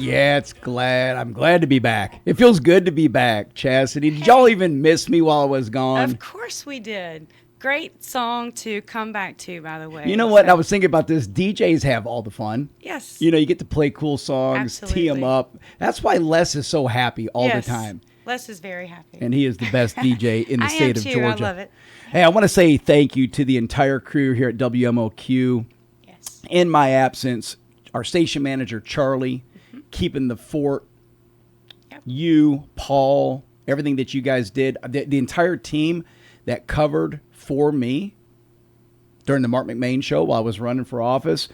Yeah, I'm glad to be back. It feels good to be back, Chastity. Did y'all even miss me while I was gone? Of course we did. Great song to come back to, by the way. You know what? I was thinking about this. DJs have all the fun. Yes. You get to play cool songs, tee them Absolutely. up. That's why Les is so happy all the time. Les is very happy. And he is the best DJ in the state of Georgia. I love it. Hey, I want to say thank you to the entire crew here at WMOQ. Yes. In my absence, our station manager, Charlie, keeping the fort. Yep. You, Paul, everything that you guys did. The entire team that covered for me during the Marc McMain show while I was running for office.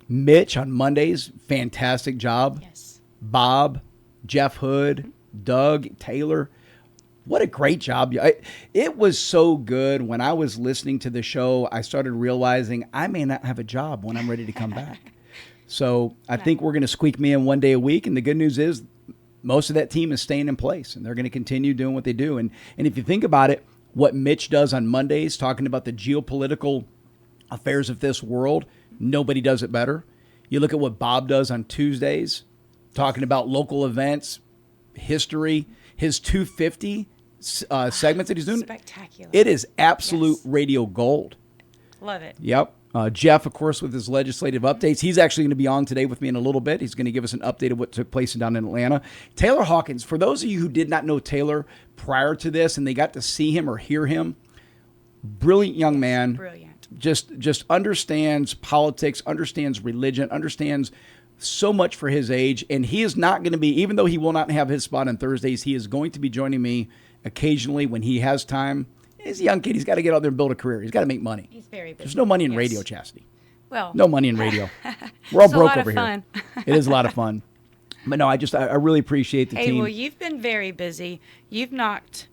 Mitch on Mondays, fantastic job. Yes. Bob, Jeff Hood, Doug, Taylor. What a great job. It was so good. When I was listening to the show, I started realizing I may not have a job when I'm ready to come back. So I think we're going to squeak me in one day a week. And the good news is most of that team is staying in place, and they're going to continue doing what they do. And if you think about it, what Mitch does on Mondays, talking about the geopolitical affairs of this world, nobody does it better. You look at what Bob does on Tuesdays, talking about local events, history, his 250 segments that he's doing. Spectacular. It is absolute radio gold. Love it. Yep. Jeff, of course, with his legislative updates. He's actually going to be on today with me in a little bit. He's going to give us an update of what took place down in Atlanta. Taylor Hawkins, for those of you who did not know Taylor prior to this and they got to see him or hear him, brilliant young man. Brilliant. Just understands politics, understands religion, understands so much for his age. And he is not going to be, even though he will not have his spot on Thursdays, he is going to be joining me occasionally when he has time. He's a young kid. He's got to get out there and build a career. He's got to make money. He's very busy. There's no money in radio, Chastity. Well, no money in radio. We're all it's broke a lot over of here. fun. It is a lot of fun. But no, I really appreciate the team. Well, you've been very busy. You've knocked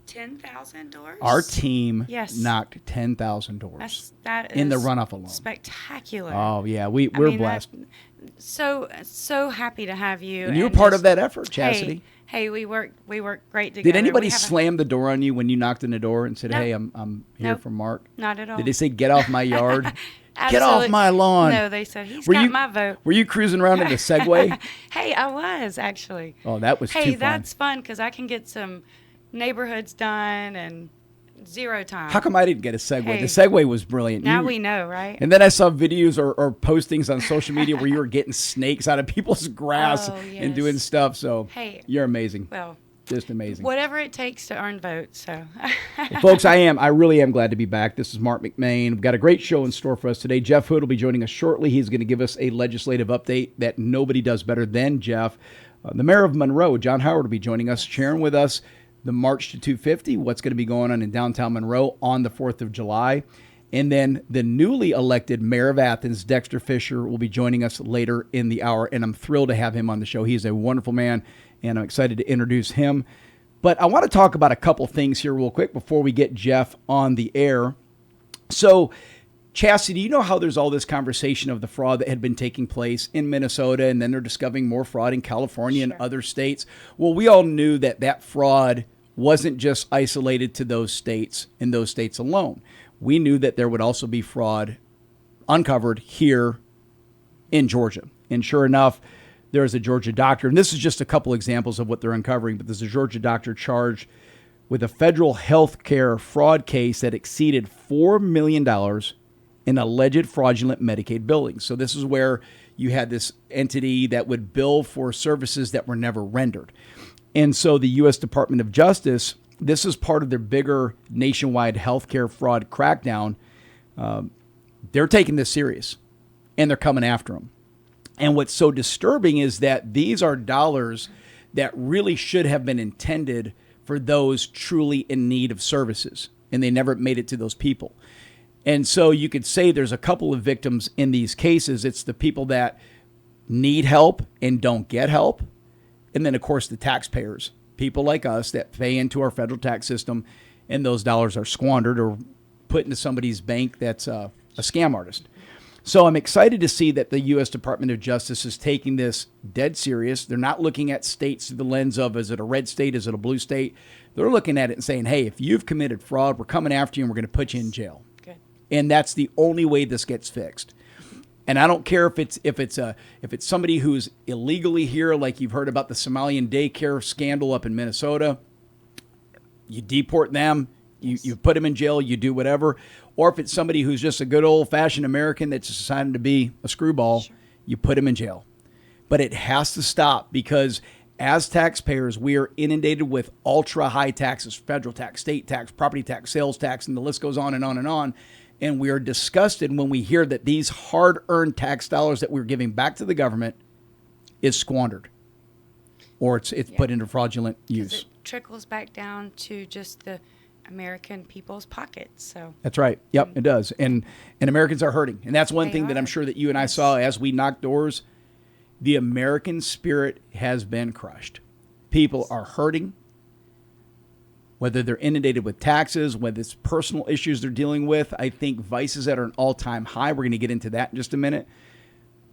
10,000 doors. Our team Yes. knocked 10,000 doors That is in the runoff alone. Spectacular. Oh yeah, we're blessed. So happy to have you. And you were part of that effort, Chastity. Hey, we work great together. Did anybody slam the door on you when you knocked on the door and said, No. "Hey, I'm here Nope. from Marc"? Not at all. Did they say, "Get off my yard"? Get off my lawn. No, they said he's got my vote. Were you cruising around in the Segway? Hey, I was actually. Oh, that was too fun. Hey, that's fun because I can get some neighborhoods done and zero time. How come I didn't get a Segway? Hey. The Segway was brilliant. Now we know, right? And then I saw videos or postings on social media where you were getting snakes out of people's grass and doing stuff. So you're amazing. Well, just amazing. Whatever it takes to earn votes. So, well, folks, I really am glad to be back. This is Marc McMain. We've got a great show in store for us today. Jeff Hood will be joining us shortly. He's going to give us a legislative update that nobody does better than Jeff. The mayor of Monroe, John Howard, will be joining us, sharing with us the March to 250, what's going to be going on in downtown Monroe on the 4th of July. And then the newly elected mayor of Athens, Dexter Fisher, will be joining us later in the hour. And I'm thrilled to have him on the show. He's a wonderful man, and I'm excited to introduce him. But I want to talk about a couple things here real quick before we get Jeff on the air. So, Chastity, you know how there's all this conversation of the fraud that had been taking place in Minnesota, and then they're discovering more fraud in California and other states. Well, we all knew that fraud wasn't just isolated to those states and those states alone. We knew that there would also be fraud uncovered here in Georgia. And sure enough, there is a Georgia doctor, and this is just a couple examples of what they're uncovering, but there's a Georgia doctor charged with a federal health care fraud case that exceeded $4 million in alleged fraudulent Medicaid billing. So this is where you had this entity that would bill for services that were never rendered. And so the U.S. Department of Justice, this is part of their bigger nationwide healthcare fraud crackdown. They're taking this serious, and they're coming after them. And what's so disturbing is that these are dollars that really should have been intended for those truly in need of services, and they never made it to those people. And so you could say there's a couple of victims in these cases. It's the people that need help and don't get help. And then, of course, the taxpayers, people like us that pay into our federal tax system, and those dollars are squandered or put into somebody's bank that's a scam artist. So I'm excited to see that the U.S. Department of Justice is taking this dead serious. They're not looking at states through the lens of, is it a red state, is it a blue state? They're looking at it and saying, hey, if you've committed fraud, we're coming after you and we're going to put you in jail. Good. And that's the only way this gets fixed. And I don't care if it's somebody who's illegally here, like you've heard about the Somalian daycare scandal up in Minnesota. You deport them, you put them in jail, you do whatever. Or if it's somebody who's just a good old-fashioned American that's decided to be a screwball, you put them in jail. But it has to stop, because as taxpayers, we are inundated with ultra-high taxes: federal tax, state tax, property tax, sales tax, and the list goes on and on and on. And we are disgusted when we hear that these hard-earned tax dollars that we're giving back to the government is squandered, or it's put into fraudulent use. It trickles back down to just the American people's pockets. So that's right. Yep, it does. And Americans are hurting. And that's one They thing that are. I'm sure that you and I saw as we knocked doors. The American spirit has been crushed. People are hurting, whether they're inundated with taxes, whether it's personal issues they're dealing with. I think vices at an all-time high. We're going to get into that in just a minute.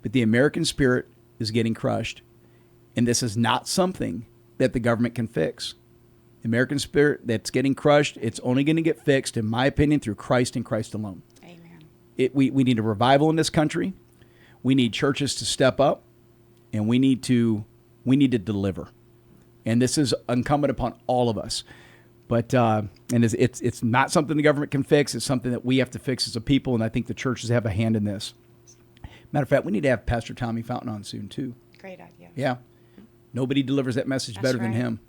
But the American spirit is getting crushed. And this is not something that the government can fix. The American spirit that's getting crushed, it's only going to get fixed, in my opinion, through Christ and Christ alone. amen. We need a revival in this country. We need churches to step up, and we need to deliver. And this is incumbent upon all of us. But and it's not something the government can fix. It's something that we have to fix as a people, and I think the churches have a hand in this. Matter of fact, we need to have Pastor Tommy Fountain on soon too. Great idea. Yeah. Nobody delivers that message That's better than right. him.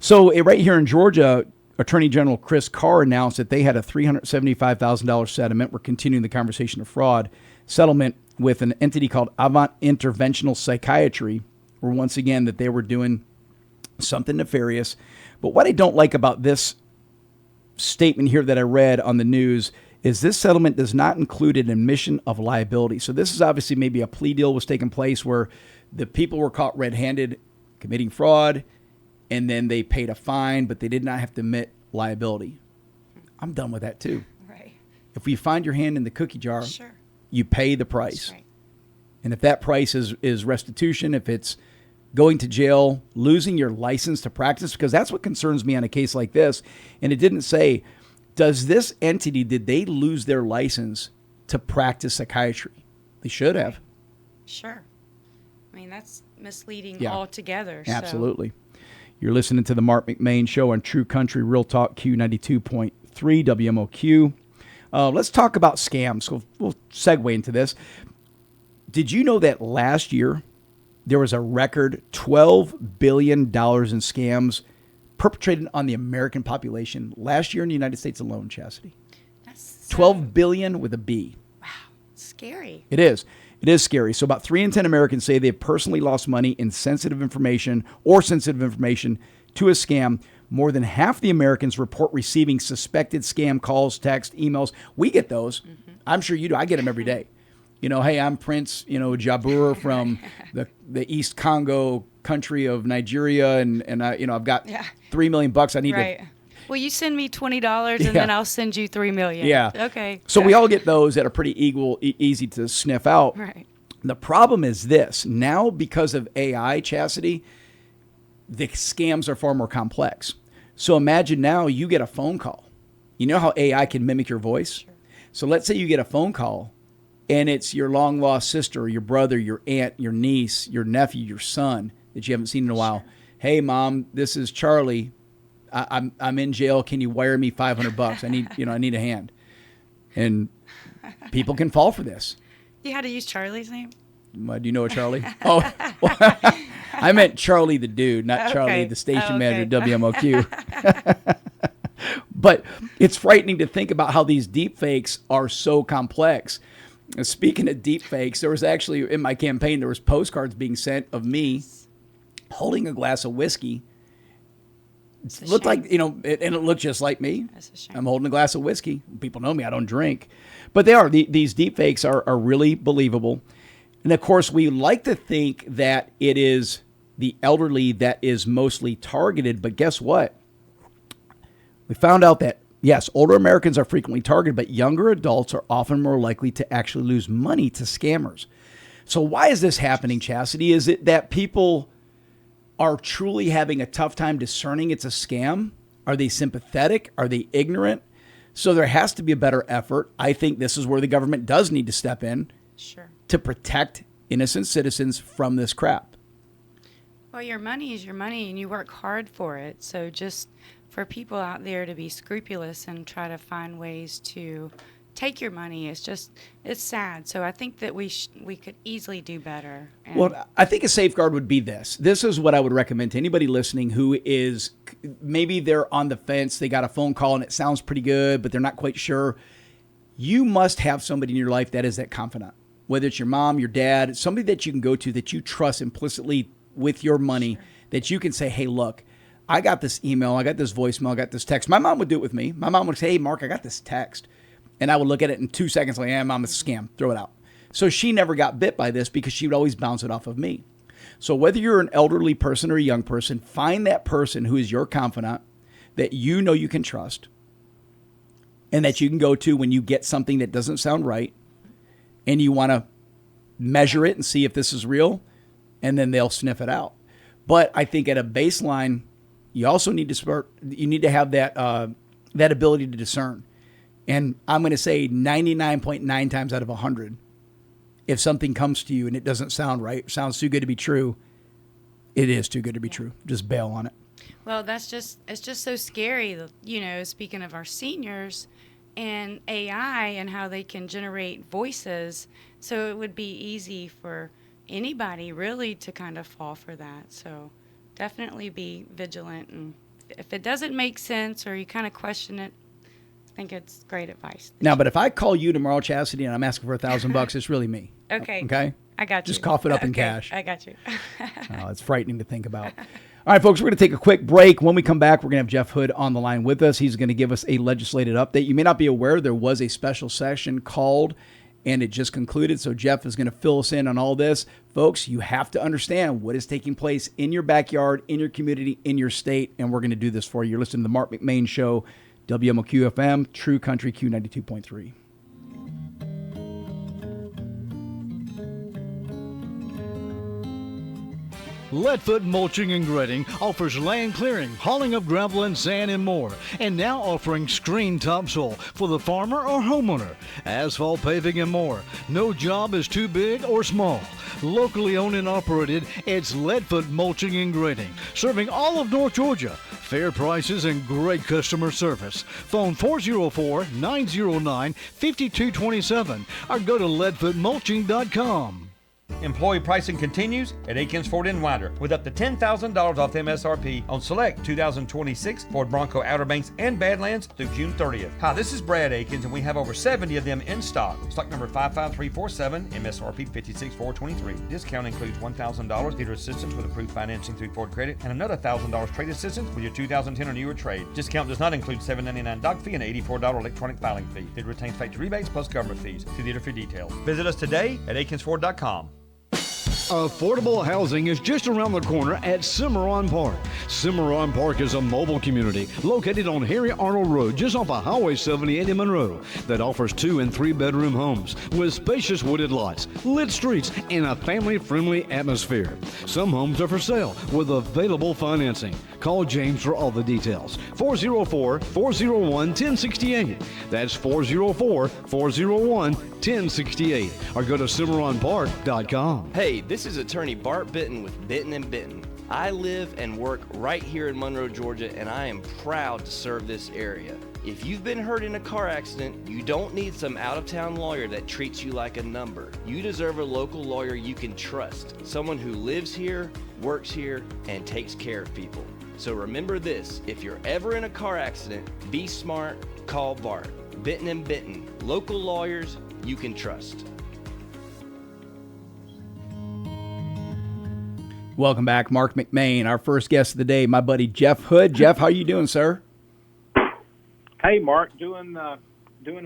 So right here in Georgia, Attorney General Chris Carr announced that they had a $375,000 settlement. We're continuing the conversation of fraud settlement with an entity called Avant Interventional Psychiatry, where once again that they were doing something nefarious. But what I don't like about this statement here that I read on the news is this settlement does not include an admission of liability. So this is obviously maybe a plea deal was taking place where the people were caught red-handed committing fraud, and then they paid a fine, but they did not have to admit liability. I'm done with that too. Right. If we find your hand in the cookie jar, Sure. you pay the price. That's right. And if that price is restitution, if it's going to jail, losing your license to practice, because that's what concerns me on a case like this. And it didn't say, does this entity, did they lose their license to practice psychiatry? They should have. Sure. I mean, that's misleading Yeah. altogether. Absolutely. You're listening to the Marc McMain Show on True Country Real Talk Q92.3 WMOQ. Let's talk about scams. So we'll segue into this. Did you know that last year there was a record $12 billion in scams perpetrated on the American population last year in the United States alone, Chastity? That's 12 billion with a B. Wow. Scary. It is. It is scary. So about 3 in 10 Americans say they've personally lost money in sensitive information to a scam. More than half the Americans report receiving suspected scam calls, text, emails. We get those. Mm-hmm. I'm sure you do. I get them every day. You know, hey, I'm Prince, Jabur from the East Congo country of Nigeria, and I've got $3 million. I need to. Well, you send me $20 and then I'll send you $3 million. Yeah. Okay. So we all get those that are pretty easy to sniff out. Right. The problem is this. Now, because of AI, Chastity, the scams are far more complex. So imagine now you get a phone call. You know how AI can mimic your voice? Sure. So let's say you get a phone call and it's your long lost sister, your brother, your aunt, your niece, your nephew, your son that you haven't seen in a while. Sure. Hey, Mom, this is Charlie. I'm in jail. Can you wire me $500? I need a hand. And people can fall for this. You had to use Charlie's name? Do you know a Charlie? Oh, I meant Charlie the dude, not Charlie the station manager at WMOQ. But it's frightening to think about how these deep fakes are so complex. Speaking of deep fakes, there was actually, in my campaign, there was postcards being sent of me holding a glass of whiskey. It looked like, and it looked just like me. That's a shame. I'm holding a glass of whiskey. People know me. I don't drink. But they are. These deep fakes are really believable. And, of course, we like to think that it is the elderly that is mostly targeted. But guess what? We found out that, yes, older Americans are frequently targeted, but younger adults are often more likely to actually lose money to scammers. So why is this happening, Chastity? Is it that people are truly having a tough time discerning it's a scam? Are they sympathetic? Are they ignorant? So there has to be a better effort. I think this is where the government does need to step in. Sure. to protect innocent citizens from this crap. Well, your money is your money, and you work hard for it. So just for people out there to be scrupulous and try to find ways to take your money, it's sad. So I think that we could easily do better. And Well, I think a safeguard would be this. This is what I would recommend to anybody listening who is, maybe they're on the fence, they got a phone call and it sounds pretty good, but they're not quite sure. You must have somebody in your life that is that confidant, whether it's your mom, your dad, somebody that you can go to that you trust implicitly with your money, Sure. that you can say, hey, look, I got this email, I got this voicemail, I got this text. My mom would do it with me. My mom would say, hey, Mark, I got this text. And I would look at it in 2 seconds like, Mom, it's a scam. Throw it out. So she never got bit by this because she would always bounce it off of me. So whether you're an elderly person or a young person, find that person who is your confidant that you know you can trust and that you can go to when you get something that doesn't sound right and you want to measure it and see if this is real, and then they'll sniff it out. But I think at a baseline, you also need to have that ability to discern. And I'm going to say 99.9 times out of 100, if something comes to you and it doesn't sound right, sounds too good to be true, it is too good to be true. Just bail on it. Well, it's just so scary, speaking of our seniors and AI and how they can generate voices. So it would be easy for anybody really to kind of fall for that. So definitely be vigilant. And if it doesn't make sense or you kind of question it, I think it's great advice. Now, but if I call you tomorrow, Chastity, and I'm asking for $1,000, it's really me. Okay. Okay? I got you. Just cough it up in cash. I got you. Oh, it's frightening to think about. All right, folks, we're going to take a quick break. When we come back, we're going to have Jeff Hood on the line with us. He's going to give us a legislative update. You may not be aware there was a special session called, and it just concluded. So Jeff is going to fill us in on all this. Folks, you have to understand what is taking place in your backyard, in your community, in your state, and we're going to do this for you. You're listening to the Marc McMain Show, WMOQ FM, True Country Q92.3. Leadfoot Mulching and Grading offers land clearing, hauling of gravel and sand, and more. And now offering screen topsoil for the farmer or homeowner, asphalt paving, and more. No job is too big or small. Locally owned and operated, it's Leadfoot Mulching and Grading, serving all of North Georgia. Fair prices and great customer service. Phone 404-909-5227 or go to leadfootmulching.com. Employee pricing continues at Akins Ford in Winder with up to $10,000 off MSRP on select 2026 Ford Bronco Outer Banks and Badlands through June 30th. Hi, this is Brad Akins, and we have over 70 of them in stock. Stock number 55347, MSRP 56423. Discount includes $1,000 dealer assistance with approved financing through Ford Credit and another $1,000 trade assistance with your 2010 or newer trade. Discount does not include $7.99 doc fee and $84 electronic filing fee. It retains factory rebates plus government fees. See dealer for details. Visit us today at akinsford.com. Affordable housing is just around the corner at Cimarron Park. Cimarron Park is a mobile community located on Harry Arnold Road, just off of Highway 78 in Monroe, that offers 2- and 3-bedroom homes with spacious wooded lots, lit streets, and a family-friendly atmosphere. Some homes are for sale with available financing. Call James for all the details. 404-401-1068. That's 404-401-1068. Or go to CimarronPark.com. Hey, this is attorney Bart Bitton with Bitton & Bitton. I live and work right here in Monroe, Georgia, and I am proud to serve this area. If you've been hurt in a car accident, you don't need some out-of-town lawyer that treats you like a number. You deserve a local lawyer you can trust, someone who lives here, works here, and takes care of people. So remember this, if you're ever in a car accident, be smart, call Bart. Bitton & Bitton, local lawyers you can trust. Welcome back, Marc McMain. Our first guest of the day, my buddy Jeff Hood. Jeff, how are you doing, sir? Hey, Mark, doing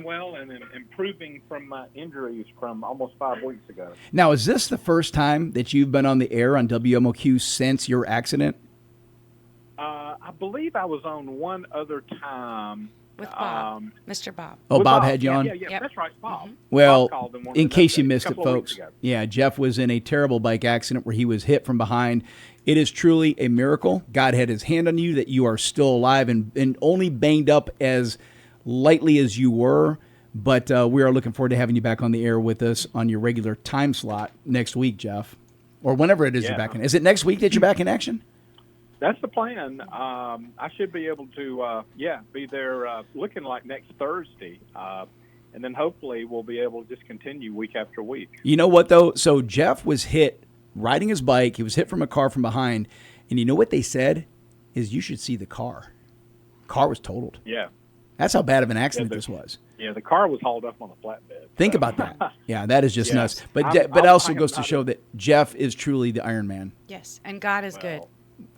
well and improving from my injuries from almost 5 weeks ago. Now, is this the first time that you've been on the air on WMOQ since your accident? I believe I was on one other time. With Bob, Mr. Bob. Oh, With Bob had you on? Yeah, Yep. That's right, Bob. Well, Bob called one in of the case you days, missed a it, couple of weeks folks, ago. yeah, Jeff was in a terrible bike accident where he was hit from behind. It is truly a miracle. God had his hand on you that you are still alive and only banged up as lightly as you were. But we are looking forward to having you back on the air with us on your regular time slot next week, Jeff, or whenever it is you're back in. Is it next week that you're back in action? That's the plan. I should be able to, be there looking like next Thursday. And then hopefully we'll be able to just continue week after week. You know what, though? So Jeff was hit riding his bike. He was hit from a car from behind. And you know what they said is you should see the car. Car was totaled. Yeah. That's how bad of an accident this was. Yeah, the car was hauled up on a flatbed. Think about that. Yeah, that is just Yes. nuts. But also goes to show that Jeff is truly the Iron Man. Yes, and God is good.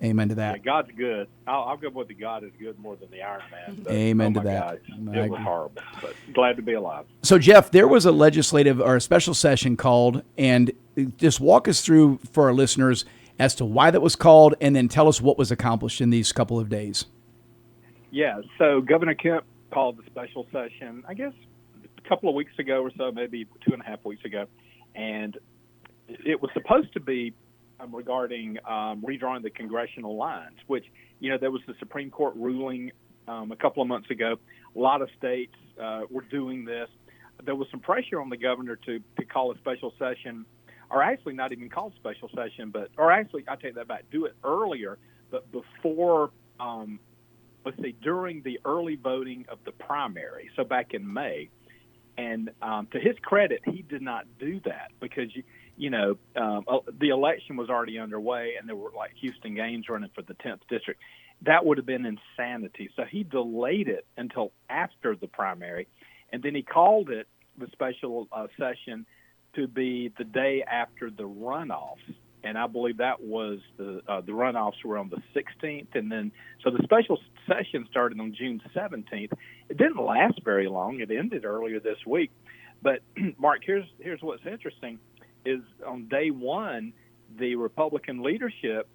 Amen to Yeah, that. God's good. I'll go with the God is good more than the Iron Man. But, Amen oh to my that. God, it was horrible, but glad to be alive. So, Jeff, there was a legislative or a special session called, and just walk us through for our listeners as to why that was called, and then tell us what was accomplished in these couple of days. Yeah, so Governor Kemp called the special session, I guess, a couple of weeks ago or so, maybe 2.5 weeks ago, and it was supposed to be regarding redrawing the congressional lines, which, there was the Supreme Court ruling a couple of months ago. A lot of states were doing this. There was some pressure on the governor to call a special session, or actually not even call a special session, I take that back, do it earlier, but before, during the early voting of the primary, so back in May. And to his credit, he did not do that because, the election was already underway and there were like Houston Gaines running for the 10th district. That would have been insanity. So he delayed it until after the primary. And then he called it the special session to be the day after the runoffs. And I believe that was the runoffs were on the 16th. And then, so the special session started on June 17th. It didn't last very long. It ended earlier this week. But, Mark, here's what's interesting is on day one, the Republican leadership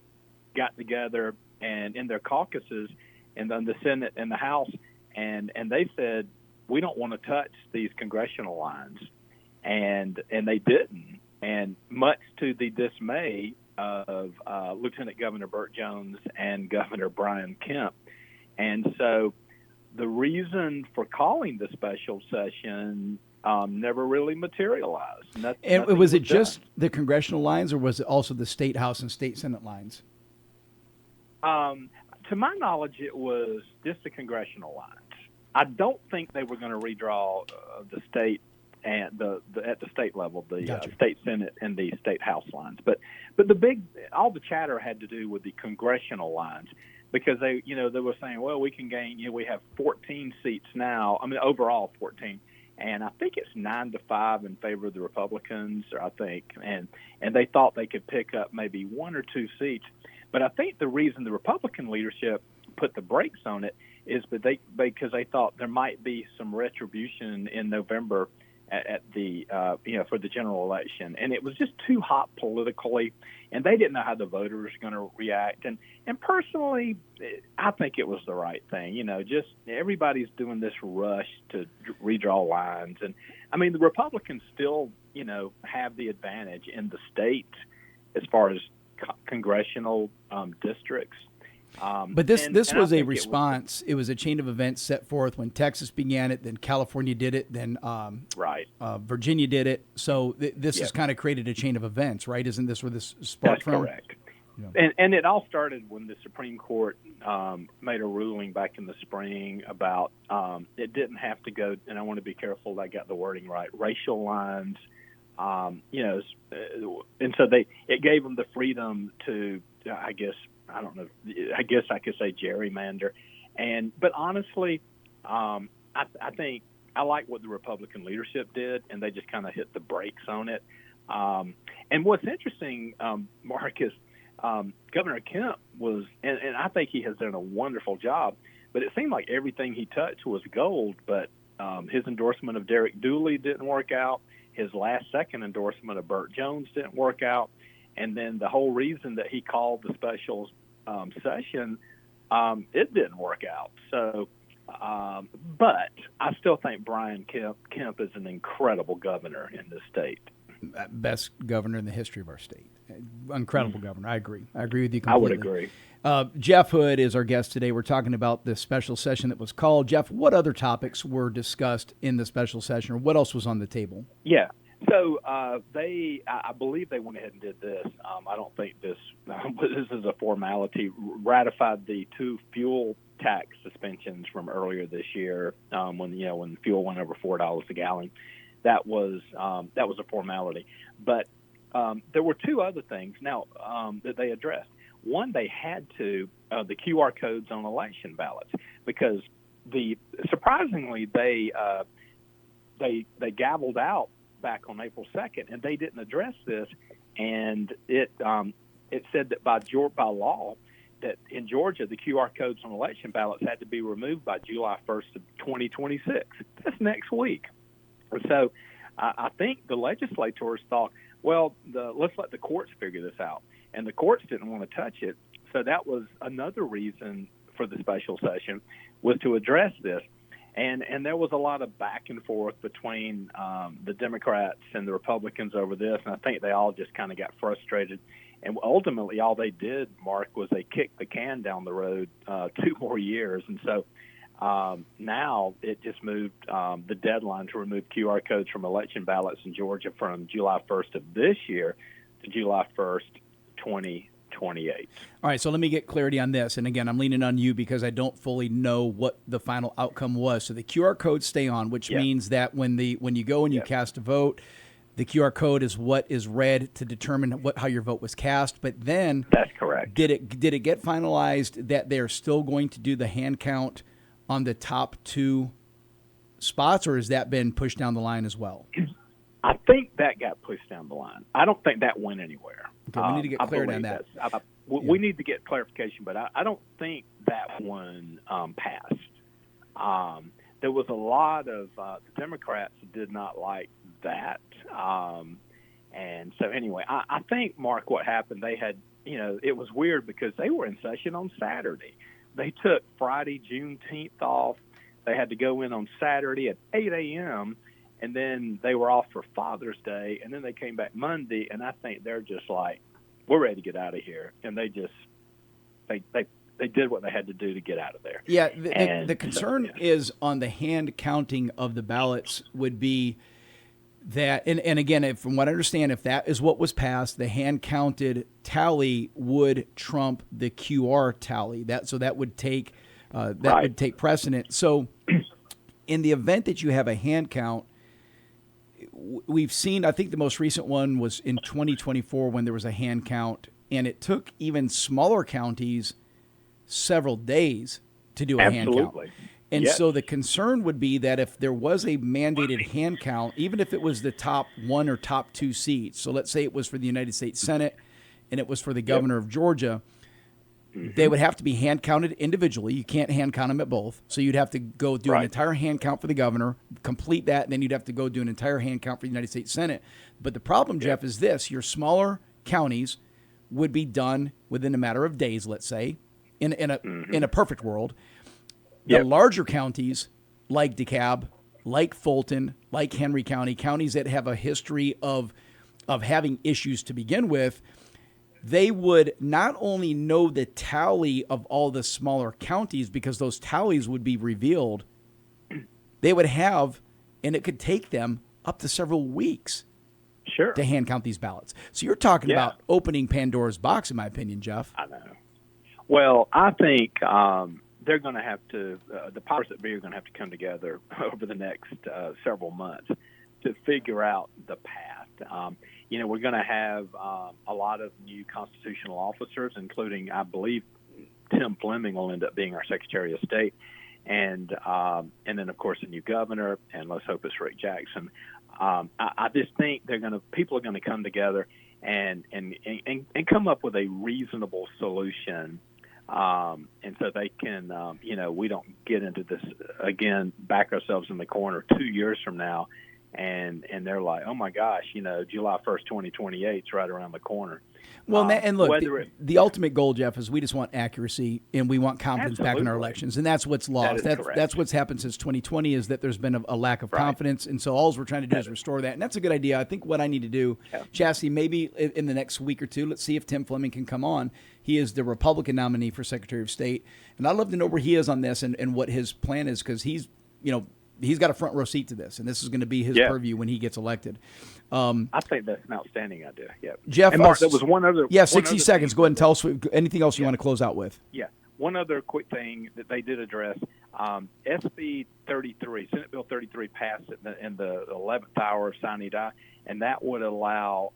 got together and in their caucuses and then the Senate and the House, and they said, we don't want to touch these congressional lines. And they didn't. And much to the dismay of Lieutenant Governor Burt Jones and Governor Brian Kemp. And so the reason for calling the special session never really materialized. And was it just the congressional lines, or was it also the state House and state Senate lines? To my knowledge, it was just the congressional lines. I don't think they were going to redraw the state and at the state level, the Gotcha. State Senate and the state House lines. But all the chatter had to do with the congressional lines, because they were saying, well, we can gain, we have 14 seats now. I mean, overall 14. And I think it's 9-5 in favor of the Republicans, I think. And they thought they could pick up maybe 1 or 2 seats. But I think the reason the Republican leadership put the brakes on it is because they thought there might be some retribution in November at the for the general election, and it was just too hot politically, and they didn't know how the voters were going to react. And personally, I think it was the right thing. Just everybody's doing this rush to redraw lines, and I mean the Republicans still have the advantage in the state as far as congressional districts. But this was a response. It was a chain of events set forth when Texas began it, then California did it, then Virginia did it. So this has kind of created a chain of events, right? Isn't this where this sparked from? That's correct. Yeah. And it all started when the Supreme Court made a ruling back in the spring about it didn't have to go, and I want to be careful that I got the wording right, racial lines. And so it gave them the freedom to, I guess I could say gerrymander. But honestly, I think I like what the Republican leadership did, and they just kind of hit the brakes on it. And what's interesting, Mark, is Governor Kemp was, and I think he has done a wonderful job, but it seemed like everything he touched was gold. But his endorsement of Derek Dooley didn't work out. His second endorsement of Burt Jones didn't work out. And then the whole reason that he called the special session, it didn't work out. So, but I still think Brian Kemp is an incredible governor in this state. Best governor in the history of our state. Incredible governor. I agree with you completely. I would agree. Jeff Hood is our guest today. We're talking about the special session that was called. Jeff, what other topics were discussed in the special session, or what else was on the table? Yeah. So I believe they went ahead and did this. I don't think this is a formality. Ratified the 2 fuel tax suspensions from earlier this year when fuel went over $4 a gallon. That was a formality. But there were 2 other things now that they addressed. One, they had the QR codes on election ballots, because surprisingly they gavelled out back on April 2nd, and they didn't address this, and it said that by law that in Georgia the QR codes on election ballots had to be removed by July 1st of 2026. That's next week. So I think the legislators thought, well, let's let the courts figure this out. And the courts didn't want to touch it. So that was another reason for the special session, was to address this. And there was a lot of back and forth between the Democrats and the Republicans over this. And I think they all just kind of got frustrated. And ultimately all they did, Mark, was they kicked the can down the road 2 more years. And so now it just moved the deadline to remove QR codes from election ballots in Georgia from July 1st of this year to July 1st, 2028. All right, so let me get clarity on this. And again, I'm leaning on you because I don't fully know what the final outcome was. So the QR codes stay on, which means that when you go and you cast a vote, the QR code is what is read to determine how your vote was cast. But then that's correct. Did it get finalized that they're still going to do the hand count on the top 2 spots, or has that been pushed down the line as well? I think that got pushed down the line. I don't think that went anywhere. Okay, we need to get clarity on that. We need to get clarification, but I don't think that one passed. There was a lot of the Democrats did not like that. And so anyway, I think, Mark, what happened, they had, it was weird because they were in session on Saturday. They took Friday, Juneteenth off. They had to go in on Saturday at 8 a.m., and then they were off for Father's Day, and then they came back Monday, and I think they're just like, we're ready to get out of here. And they just they did what they had to do to get out of there. Yeah, the concern is on the hand counting of the ballots would be that, and again, from what I understand, if that is what was passed, the hand counted tally would trump the QR tally. That would take would take precedent. So in the event that you have a hand count, we've seen, I think the most recent one was in 2024 when there was a hand count, and it took even smaller counties several days to do a hand count. And so the concern would be that if there was a mandated hand count, even if it was the top 1 or top 2 seats, so let's say it was for the United States Senate and it was for the governor of Georgia, they would have to be hand counted individually. You can't hand count them at both. So you'd have to go do an entire hand count for the governor, complete that, and then you'd have to go do an entire hand count for the United States Senate. But the problem, Jeff, is this. Your smaller counties would be done within a matter of days, let's say, in a perfect world. The larger counties, like DeKalb, like Fulton, like Henry County, counties that have a history of having issues to begin with, they would not only know the tally of all the smaller counties because those tallies would be revealed, they would have, and it could take them up to several weeks to hand count these ballots. So you're talking about opening Pandora's box, in my opinion, Jeff. I know. Well, I think they're going to have to, the powers that be are going to have to come together over the next several months to figure out the path. We're going to have a lot of new constitutional officers, including, I believe, Tim Fleming will end up being our Secretary of State, and then of course a new governor, and let's hope it's Rick Jackson. I just think people are going to come together and come up with a reasonable solution, and so they can, we don't get into this again, back ourselves in the corner 2 years from now. And they're like, oh my gosh, July 1st, 2028 is right around the corner. Well, and look, whether the ultimate goal, Jeff, is we just want accuracy and we want confidence back in our Absolutely. elections, and that's what's lost. That is correct. That's what's happened since 2020 is that there's been a lack of Right. confidence, and so all we're trying to do is restore that, and that's a good idea. I think what I need to do, Chastity, maybe in the next week or two, let's see if Tim Fleming can come on. He is the Republican nominee for Secretary of State, and I'd love to know where he is on this and what his plan is, because he's got a front row seat to this, and this is going to be his purview when he gets elected. I think that's an outstanding idea. Yeah, Jeff, and Mark, there was one other. 60 seconds. Go ahead and tell us anything else you want to close out with. Yeah, one other quick thing that they did address. SB 33, Senate Bill 33, passed in the 11th hour of sine die, and that would allow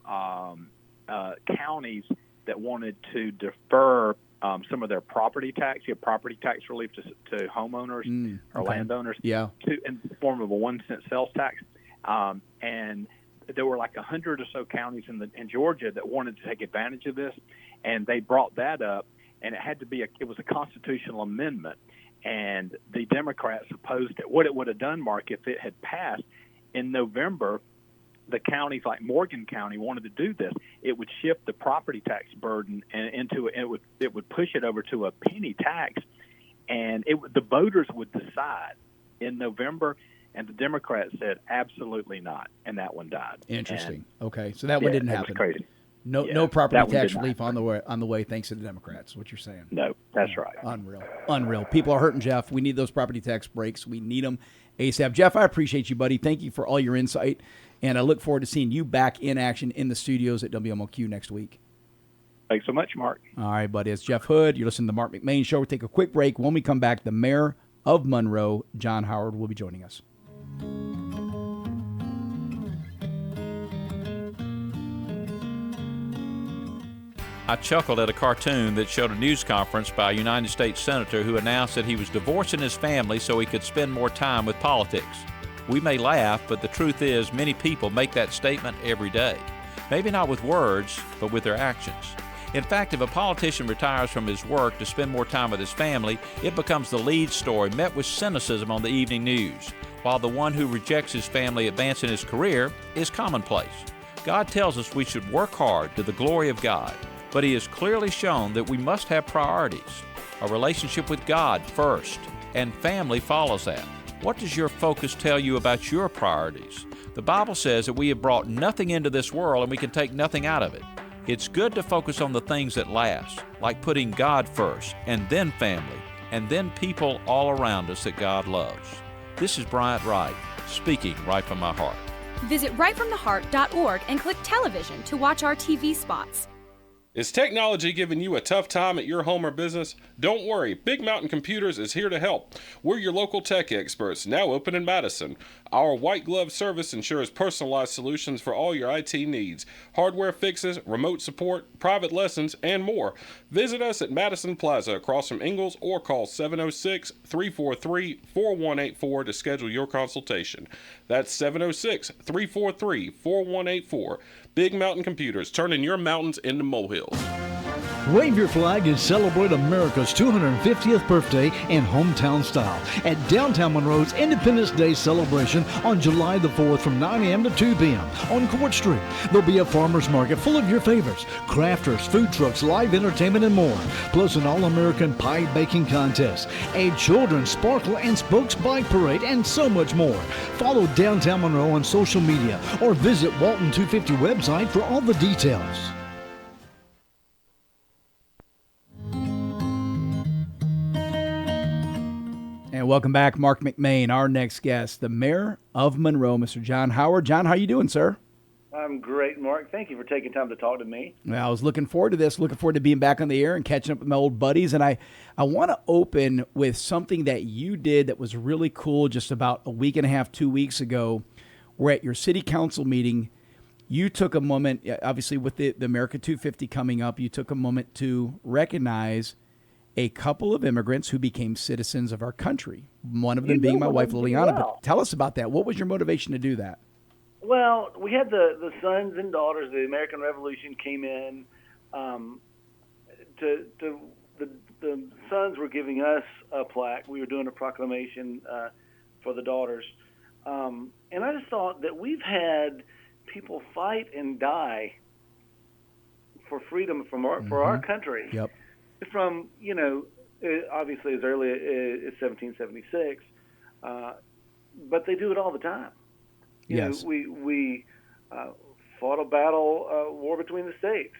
counties that wanted to defer some of their property tax, property tax relief to homeowners or landowners, in the form of a 1 cent sales tax. And there were like 100 or so counties in Georgia that wanted to take advantage of this, and they brought that up, and it was a constitutional amendment, and the Democrats opposed it. What it would have done, Mark, if it had passed in November, the counties like Morgan County wanted to do this. It would shift the property tax burden and it would push it over to a penny tax, and the voters would decide in November. And the Democrats said absolutely not, and that one died. Interesting. Okay, so that one didn't happen. That was crazy. No property tax relief on the way, thanks to the Democrats. What you're saying? No, that's right. Unreal. People are hurting, Jeff. We need those property tax breaks. We need them ASAP. Jeff, I appreciate you, buddy. Thank you for all your insight, and I look forward to seeing you back in action in the studios at WMOQ next week. Thanks so much, Mark. All right, buddy. It's Jeff Hood. You're listening to the Marc McMain Show. We'll take a quick break. When we come back, the mayor of Monroe, John Howard, will be joining us. I chuckled at a cartoon that showed a news conference by a United States senator who announced that he was divorcing his family so he could spend more time with politics. We may laugh, but the truth is many people make that statement every day. Maybe not with words, but with their actions. In fact, if a politician retires from his work to spend more time with his family, it becomes the lead story met with cynicism on the evening news, while the one who rejects his family advancing his career is commonplace. God tells us we should work hard to the glory of God, but He has clearly shown that we must have priorities. A relationship with God first, and family follows that. What does your focus tell you about your priorities? The Bible says that we have brought nothing into this world and we can take nothing out of it. It's good to focus on the things that last, like putting God first, and then family, and then people all around us that God loves. This is Bryant Wright, speaking right from my heart. Visit rightfromtheheart.org and click television to watch our TV spots. Is technology giving you a tough time at your home or business? Don't worry, Big Mountain Computers is here to help. We're your local tech experts, now open in Madison. Our white glove service ensures personalized solutions for all your IT needs. Hardware fixes, remote support, private lessons, and more. Visit us at Madison Plaza across from Ingalls or call 706-343-4184 to schedule your consultation. That's 706-343-4184. Big Mountain Computers, turning your mountains into molehills. Wave your flag and celebrate America's 250th birthday in hometown style at Downtown Monroe's Independence Day celebration on July the 4th from 9 a.m. to 2 p.m. on Court Street. There'll be a farmer's market full of your favorites, crafters, food trucks, live entertainment, and more, plus an all-American pie baking contest, a children's sparkle and spokes bike parade, and so much more. Follow Downtown Monroe on social media or visit Walton 250 website for all the details. And welcome back, Marc McMain, our next guest, the mayor of Monroe, Mr. John Howard. John, how you doing, sir? I'm great, Mark. Thank you for taking time to talk to me. Well, I was looking forward to this, looking forward to being back on the air and catching up with my old buddies. And I want to open with something that you did that was really cool just about a week and a half, 2 weeks ago. We're at your city council meeting. You took a moment, obviously with the America 250 coming up, you took a moment to recognize a couple of immigrants who became citizens of our country, one of them being my wife, Liliana. But tell us about that. What was your motivation to do that? Well, we had the sons and daughters. The American Revolution came in. The sons were giving us a plaque. We were doing a proclamation for the daughters. And I just thought that we've had people fight and die for freedom for our country. Yep. From obviously as early as 1776, but they do it all the time. Yes. We fought a battle, war between the states.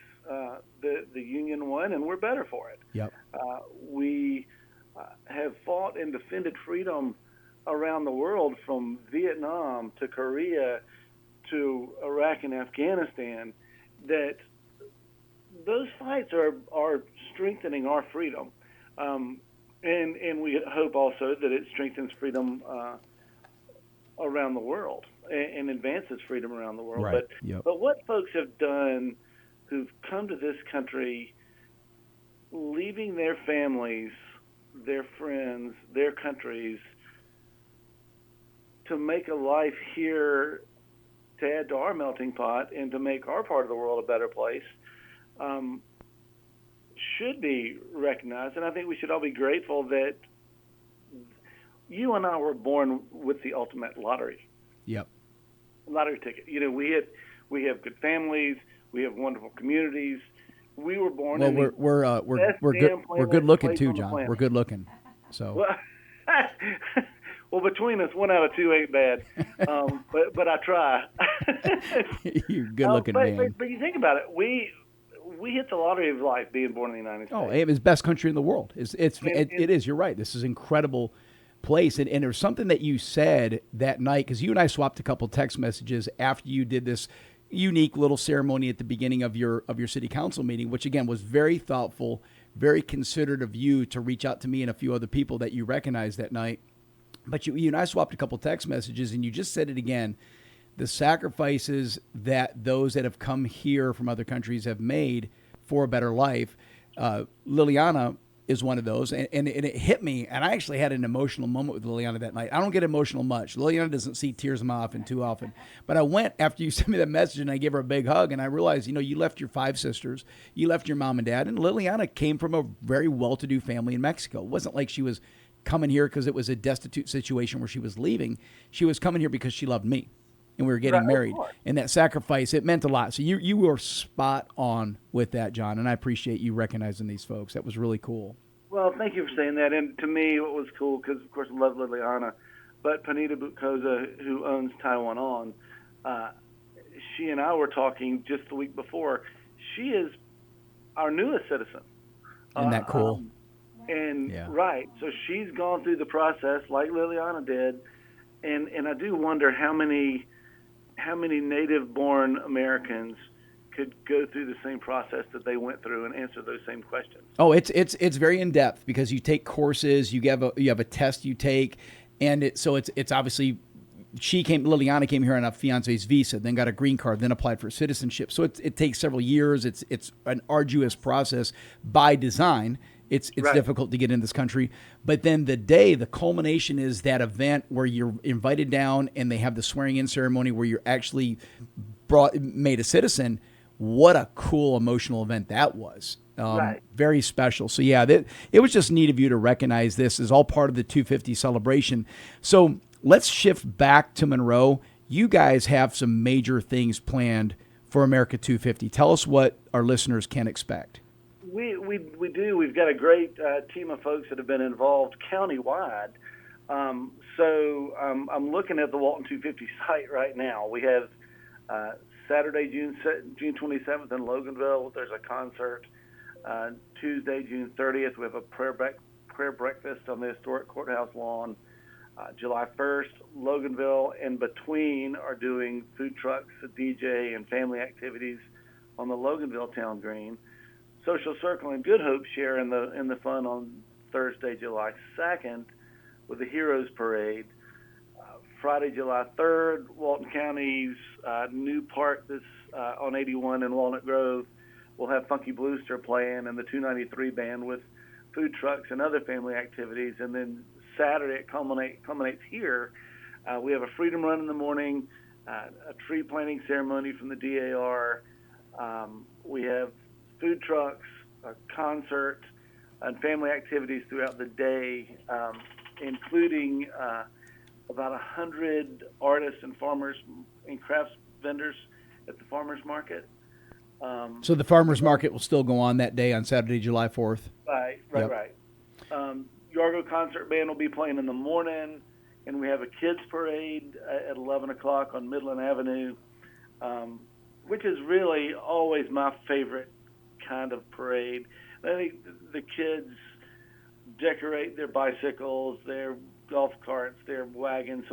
The Union won, and we're better for it. Yep. We have fought and defended freedom around the world, from Vietnam to Korea to Iraq and Afghanistan. That those fights are strengthening our freedom, and we hope also that it strengthens freedom around the world and advances freedom around the world. Right. But what folks have done who've come to this country, leaving their families, their friends, their countries, to make a life here, to add to our melting pot and to make our part of the world a better place, should be recognized. And I think we should all be grateful that you and I were born with the ultimate lottery. Yep. Lottery ticket. We have good families. We have wonderful communities. We were born. Well, in we're good looking too, John. We're good looking. So. Well, between us, 1 out of 2 ain't bad. But I try. You're good looking, man. But you think about it, we hit the lottery of life being born in the United States. Oh, it's best country in the world. It is. You're right. This is an incredible place. And there's something that you said that night, because you and I swapped a couple text messages after you did this unique little ceremony at the beginning of your city council meeting, which again was very thoughtful, very considerate of you to reach out to me and a few other people that you recognized that night. But you and I swapped a couple text messages, and you just said it again. The sacrifices that those that have come here from other countries have made for a better life. Liliana is one of those, and it hit me, and I actually had an emotional moment with Liliana that night. I don't get emotional much. Liliana doesn't see tears in my eye too often. But I went after you sent me that message, and I gave her a big hug, and I realized, you left your 5 sisters, you left your mom and dad, and Liliana came from a very well-to-do family in Mexico. It wasn't like she was coming here because it was a destitute situation where she was leaving. She was coming here because she loved me, and we were getting married. And that sacrifice, it meant a lot. So you were spot on with that, John, and I appreciate you recognizing these folks. That was really cool. Well, thank you for saying that. And to me, what was cool, because of course I love Liliana, but Panita Bukoza, who owns Taiwan On, she and I were talking just the week before. She is our newest citizen. Isn't that cool? Right, so she's gone through the process like Liliana did, and I do wonder how many native-born Americans could go through the same process that they went through and answer those same questions. Oh, it's very in depth, because you take courses, you have a test you take, and it's obviously Liliana came here on a fiance's visa, then got a green card, then applied for citizenship. So it takes several years. It's an arduous process by design. It's right. Difficult to get in this country. But then the culmination is that event where you're invited down and they have the swearing in ceremony where you're actually made a citizen. What a cool emotional event that was. Right. Very special. So yeah, it was just neat of you to recognize this as all part of the 250 celebration. So let's shift back to Monroe. You guys have some major things planned for America 250. Tell us what our listeners can expect. We do. We've got a great team of folks that have been involved countywide. So I'm looking at the Walton 250 site right now. We have Saturday, June 27th in Loganville. There's a concert. Tuesday, June 30th, we have a prayer breakfast on the historic courthouse lawn. July 1st, Loganville and Between are doing food trucks, a DJ, and family activities on the Loganville Town Green. Social Circle and Good Hope share in the fun on Thursday, July 2nd, with the Heroes Parade. Friday, July 3rd, Walton County's new park that's on 81 in Walnut Grove will have Funky Bluester playing and the 293 band with food trucks and other family activities. And then Saturday it culminates here. We have a freedom run in the morning, a tree planting ceremony from the DAR. We have food trucks, a concert, and family activities throughout the day, including about 100 artists and farmers and crafts vendors at the farmers market. So the farmers market will still go on that day on Saturday, July 4th. Right. Yep. Yargo Concert Band will be playing in the morning, and we have a kids parade at 11 o'clock on Midland Avenue, which is really always my favorite kind of parade. I think the kids decorate their bicycles, their golf carts, their wagons,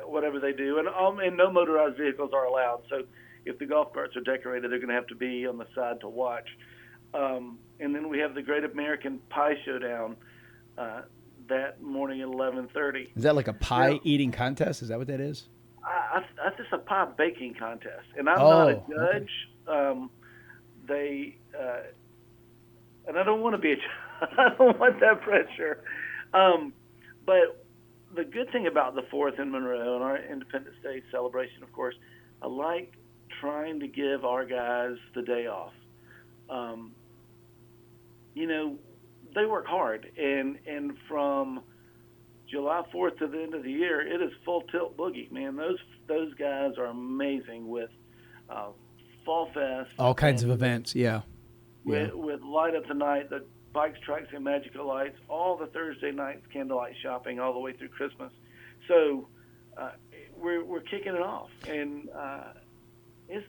whatever they do, and no motorized vehicles are allowed. So if the golf carts are decorated, they're going to have to be on the side to watch. And then we have the Great American Pie Showdown that morning at 11:30. Is that like a pie eating contest? Is that what that is? That's just a pie baking contest, and I'm not a judge. Okay. And I don't want to be a judge. I don't want that pressure. But the good thing about the 4th in Monroe and our Independence Day celebration, of course, I like trying to give our guys the day off. They work hard, and from July 4th to the end of the year, it is full tilt boogie, man. Those guys are amazing with Fall Fest. All kinds of events, yeah. With Light Up the Night, the bikes, tracks, and magical lights, all the Thursday nights candlelight shopping all the way through Christmas. So we're kicking it off, and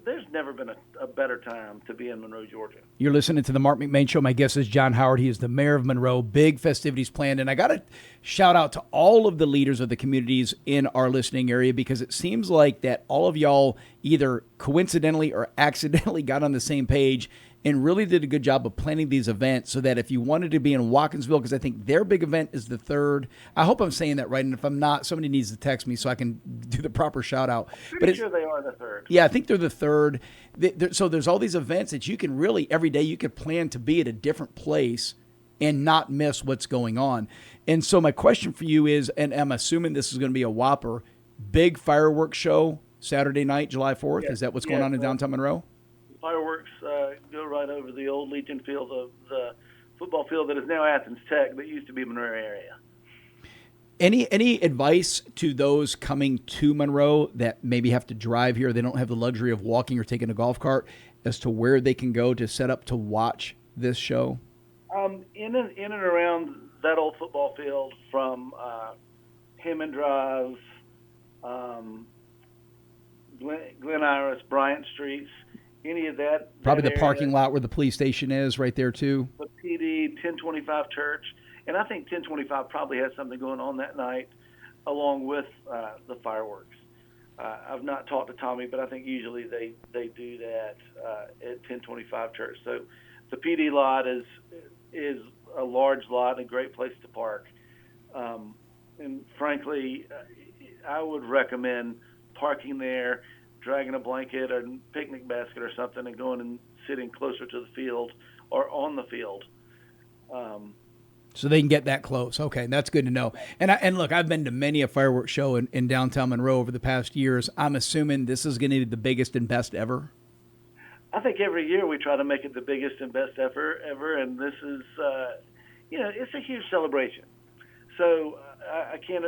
there's never been a better time to be in Monroe, Georgia. You're listening to the Marc McMain Show. My guest is John Howard. He is the mayor of Monroe. Big festivities planned. And I got to shout out to all of the leaders of the communities in our listening area, because it seems like that all of y'all either coincidentally or accidentally got on the same page and really did a good job of planning these events, so that if you wanted to be in Watkinsville, because I think their big event is the 3rd. I hope I'm saying that right, and if I'm not, somebody needs to text me so I can do the proper shout out. Pretty sure they are the 3rd. Yeah, I think they're the 3rd. So there's all these events that you can really, every day you could plan to be at a different place and not miss what's going on. And so my question for you is, and I'm assuming this is going to be a whopper, big fireworks show Saturday night, July 4th. Is that what's going on in downtown Monroe? Fireworks go right over the old Legion Field, the football field that is now Athens Tech, that used to be Monroe area. Any advice to those coming to Monroe that maybe have to drive here, they don't have the luxury of walking or taking a golf cart, as to where they can go to set up to watch this show? In and around that old football field, from Hammond Drive, Glen Iris, Bryant Streets, any of that. Probably that the parking lot where the police station is right there too. The PD, 1025 Church. And I think 1025 probably has something going on that night, along with the fireworks. I've not talked to Tommy, but I think usually they do that at 1025 Church. So the PD lot is a large lot and a great place to park. And frankly, I would recommend parking there, dragging a blanket or picnic basket or something, and going and sitting closer to the field or on the field. So they can get that close. Okay, that's good to know. And look, I've been to many a fireworks show in downtown Monroe over the past years. I'm assuming this is going to be the biggest and best ever. I think every year we try to make it the biggest and best ever, and this is, it's a huge celebration. So I can't,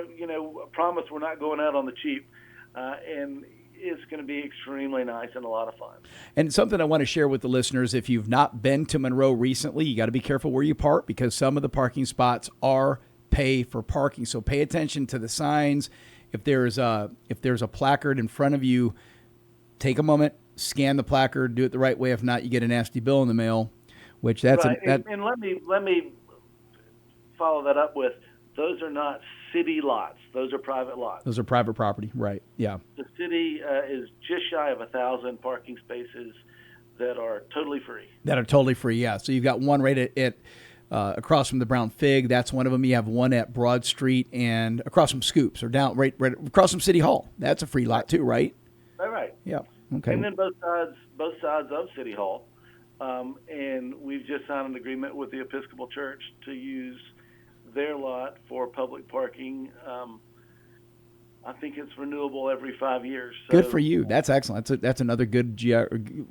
promise we're not going out on the cheap, and it's going to be extremely nice and a lot of fun. And something I want to share with the listeners, if you've not been to Monroe recently, you got to be careful where you park, because some of the parking spots are pay for parking. So pay attention to the signs. If there's a placard in front of you, take a moment, scan the placard, do it the right way. If not, you get a nasty bill in the mail, which that's right. And let me follow that up with, those are not city lots. Those are private lots. Those are private property, right? Yeah. The city is just shy of 1,000 parking spaces that are totally free. Yeah. So you've got one right at across from the Brown Fig. That's one of them. You have one at Broad Street and across from Scoops, or down right across from City Hall. That's a free lot too, right? Right. Yeah. Okay. And then both sides of City Hall, and we've just signed an agreement with the Episcopal Church to use their lot for public parking. I think it's renewable every 5 years. So, good for you. That's excellent. That's another good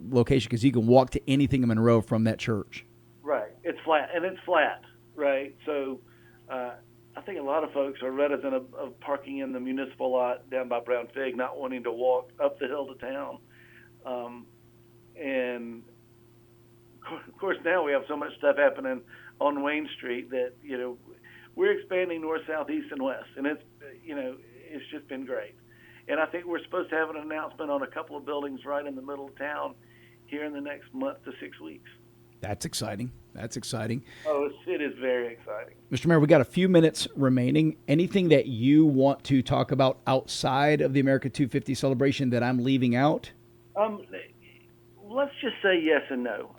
location, because you can walk to anything in Monroe from that church. Right. It's flat, right? So I think a lot of folks are reticent of parking in the municipal lot down by Brown Fig, not wanting to walk up the hill to town. And of course, now we have so much stuff happening on Wayne Street that, we're expanding north, south, east, and west. And it's just been great. And I think we're supposed to have an announcement on a couple of buildings right in the middle of town here in the next month to 6 weeks. That's exciting. Oh, it is very exciting. Mr. Mayor, we got a few minutes remaining. Anything that you want to talk about outside of the America 250 celebration that I'm leaving out? Let's just say yes and no.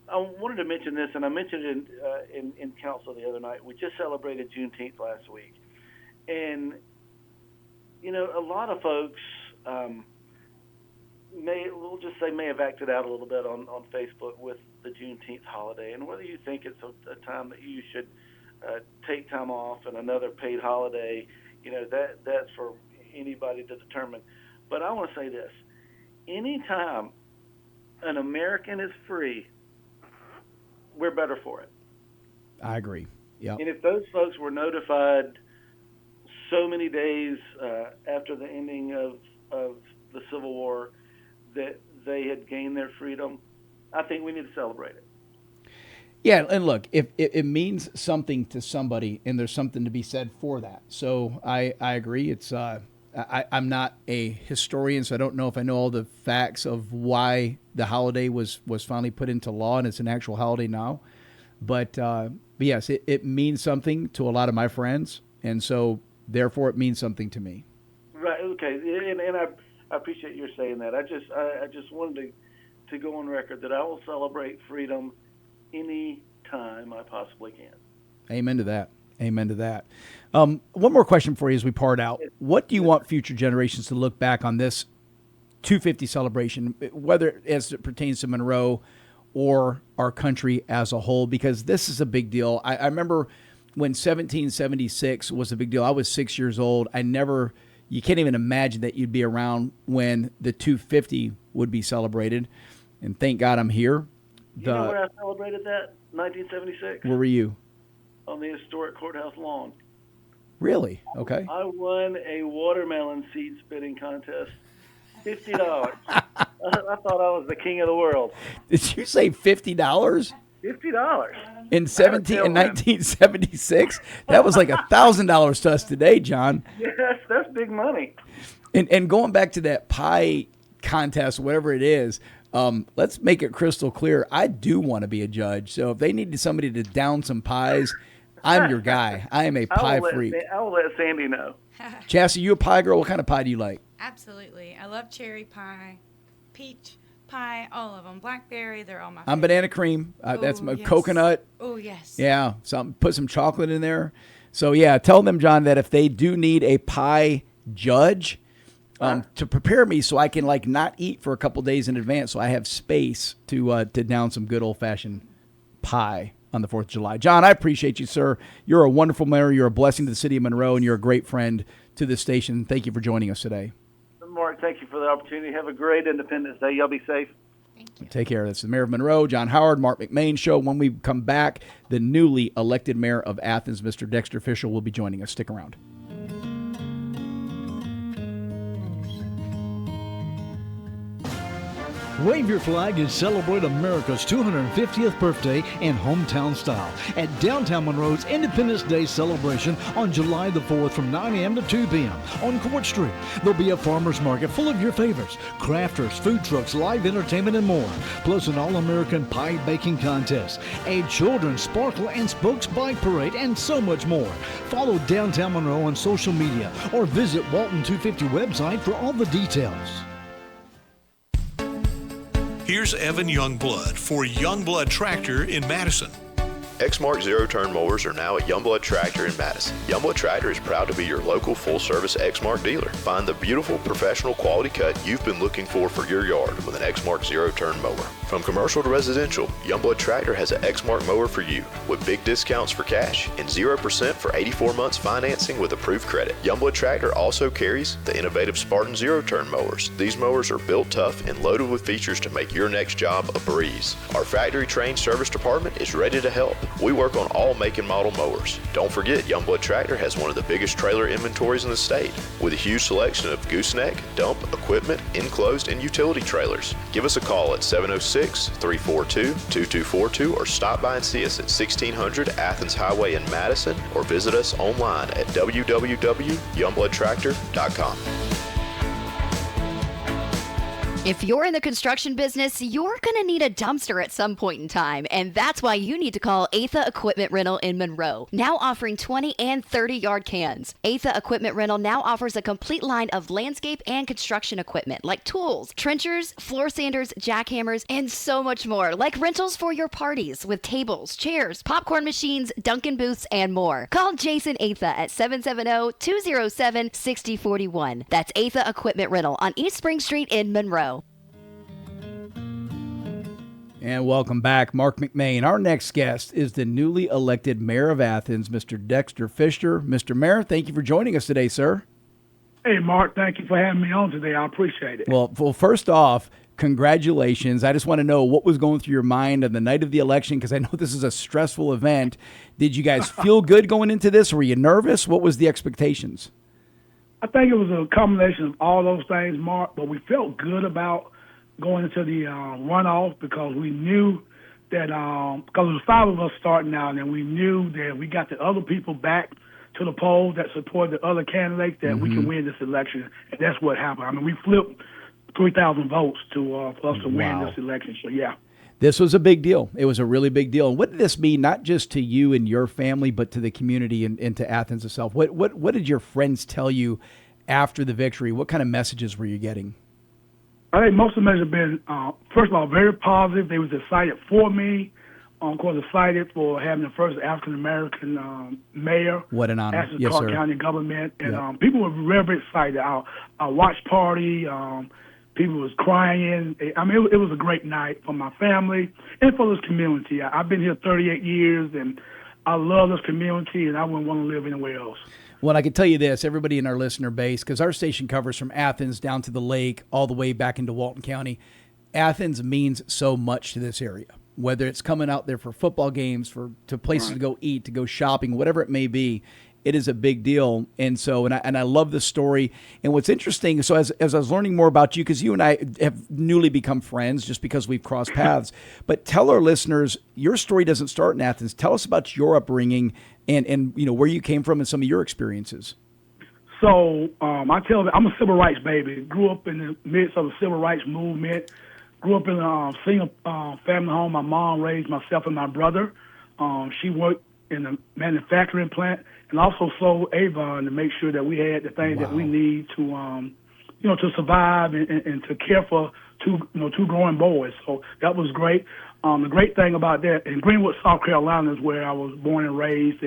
I wanted to mention this, and I mentioned it in council the other night. We just celebrated Juneteenth last week. And, a lot of folks may have acted out a little bit on Facebook with the Juneteenth holiday. And whether you think it's a time that you should take time off and another paid holiday, that's for anybody to determine. But I want to say this. Anytime an American is free, we're better for it. I agree. Yeah. And if those folks were notified so many days after the ending of the Civil War that they had gained their freedom, I think we need to celebrate it. Yeah, and look, if it means something to somebody, and there's something to be said for that. So I agree. It's I'm not a historian, so I don't know if I know all the facts of why the holiday was finally put into law, and it's an actual holiday now. But yes, it means something to a lot of my friends, and so therefore it means something to me. Right. Okay. And I appreciate your saying that. I just wanted to go on record that I will celebrate freedom any time I possibly can. Amen to that. Amen to that. One more question for you as we part out. What do you want future generations to look back on this 250 celebration, whether as it pertains to Monroe or our country as a whole? Because this is a big deal. I remember when 1776 was a big deal. I was 6 years old. You can't even imagine that you'd be around when the 250 would be celebrated. And thank God I'm here. You know where I celebrated that? 1976. Where were you? On the historic courthouse lawn. Really? Okay. I won a watermelon seed spitting contest. $50. I thought I was the king of the world. Did you say $50? $50. In 1976? That was like $1,000 to us today, John. Yes, that's big money. And going back to that pie contest, whatever it is, let's make it crystal clear. I do want to be a judge. So if they needed somebody to down some pies, I'm your guy. I am a pie freak. I will let Sandy know. Chassie, you a pie girl? What kind of pie do you like? Absolutely. I love cherry pie, peach pie, all of them. Blackberry, they're all my favorite. I'm banana cream. That's my yes. coconut. Oh, yes. Yeah. Put some chocolate in there. So, yeah, tell them, John, that if they do need a pie judge to prepare me so I can, not eat for a couple days in advance so I have space to down some good old-fashioned pie on the 4th of July. John, I appreciate you, sir. You're a wonderful mayor. You're a blessing to the city of Monroe, and you're a great friend to this station. Thank you for joining us today. Mark, thank you for the opportunity. Have a great Independence Day. Y'all be safe. Thank you. Take care. That's the Mayor of Monroe, John Howard, Marc McMain Show. When we come back, the newly elected mayor of Athens, Mr. Dexter Fisher, will be joining us. Stick around. Wave your flag and celebrate America's 250th birthday in hometown style at Downtown Monroe's Independence Day celebration on July the 4th from 9 a.m. to 2 p.m. on Court Street. There'll be a farmer's market full of your favorites, crafters, food trucks, live entertainment, and more, plus an all-American pie baking contest, a children's sparkle and spokes bike parade, and so much more. Follow Downtown Monroe on social media or visit Walton 250 website for all the details. Here's Evan Youngblood for Youngblood Tractor in Madison. Exmark zero-turn mowers are now at Youngblood Tractor in Madison. Youngblood Tractor is proud to be your local full-service Exmark dealer. Find the beautiful, professional quality cut you've been looking for your yard with an Exmark zero-turn mower. From commercial to residential, Youngblood Tractor has an Exmark mower for you with big discounts for cash and 0% for 84 months financing with approved credit. Youngblood Tractor also carries the innovative Spartan zero-turn mowers. These mowers are built tough and loaded with features to make your next job a breeze. Our factory-trained service department is ready to help. We work on all make and model mowers. Don't forget, Youngblood Tractor has one of the biggest trailer inventories in the state with a huge selection of gooseneck, dump, equipment, enclosed, and utility trailers. Give us a call at 706 406-342-2242 or stop by and see us at 1600 Athens Highway in Madison or visit us online at www.youngbloodtractor.com. If you're in the construction business, you're going to need a dumpster at some point in time, and that's why you need to call Atha Equipment Rental in Monroe, now offering 20 and 30-yard cans. Atha Equipment Rental now offers a complete line of landscape and construction equipment like tools, trenchers, floor sanders, jackhammers, and so much more, like rentals for your parties with tables, chairs, popcorn machines, Dunkin' booths, and more. Call Jason Atha at 770-207-6041. That's Atha Equipment Rental on East Spring Street in Monroe. And welcome back, Marc McMain. Our next guest is the newly elected mayor of Athens, Mr. Dexter Fisher. Mr. Mayor, thank you for joining us today, sir. Hey, Mark, thank you for having me on today. I appreciate it. Well, first off, congratulations. I just want to know what was going through your mind on the night of the election, because I know this is a stressful event. Did you guys feel good going into this? Were you nervous? What was the expectations? I think it was a combination of all those things, Mark, but we felt good about going into the runoff because we knew that, because it was 5 of us starting out, and we knew that we got the other people back to the polls that support the other candidates, that we can win this election, and that's what happened. I mean, we flipped 3,000 votes for us to win this election, so yeah. This was a big deal. It was a really big deal. And what did this mean, not just to you and your family, but to the community and to Athens itself? What did your friends tell you after the victory? What kind of messages were you getting? I think most of them have been, first of all, very positive. They was excited for me. Of course, excited for having the first African-American mayor. What an honor. Athens Yes, Clark sir. County government. And people were very excited. Our watch party, people was crying. I mean, it was a great night for my family and for this community. I've been here 38 years, and I love this community, and I wouldn't want to live anywhere else. Well, I can tell you this, everybody in our listener base, because our station covers from Athens down to the lake, all the way back into Walton County. Athens means so much to this area, whether it's coming out there for football games, to places to go eat, to go shopping, whatever it may be. It is a big deal. And so, and I love the story. And what's interesting, so as I was learning more about you, because you and I have newly become friends just because we've crossed paths, but tell our listeners, your story doesn't start in Athens. Tell us about your upbringing and where you came from and some of your experiences. So I tell them, I'm a civil rights baby. Grew up in the midst of the civil rights movement. Grew up in a single family home. My mom raised myself and my brother. She worked in the manufacturing plant and also sold Avon to make sure that we had the things that we need to, to survive and to care for two growing boys. So that was great. The great thing about that, in Greenwood, South Carolina is where I was born and raised,